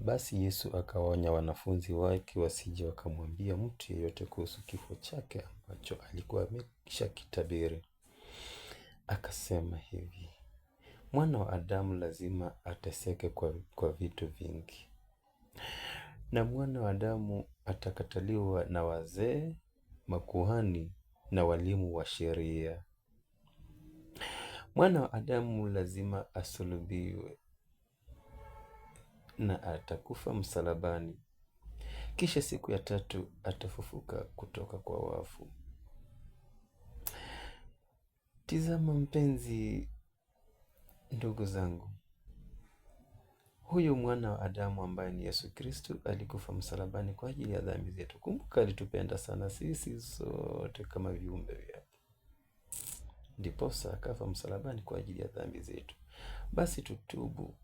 Basi Yesu akawaonya wanafunzi wake wasije wakamwambia mtu yeyote kuhusu kifo chake ambacho alikuwa ameshakitabiri. Akasema hivi: Mwana wa Adamu lazima ateseke kwa vitu vingi, na Mwana wa Adamu atakataliwa na wazee, makuhani na walimu wa sheria. Mwana wa Adamu lazima asulubiwe na atakufa msalabani, kisha siku ya tatu atafufuka kutoka kwa wafu. Tizama mpenzi, ndugu zangu, huyu Mwana wa Adamu ambaye ni Yesu Kristo alikufa msalabani kwa ajili ya dhambi zetu. Kumbuka alitupenda sana sisi sote kama viumbe vyake, ndiposa akafa msalabani kwa ajili ya dhambi zetu. Basi tutubu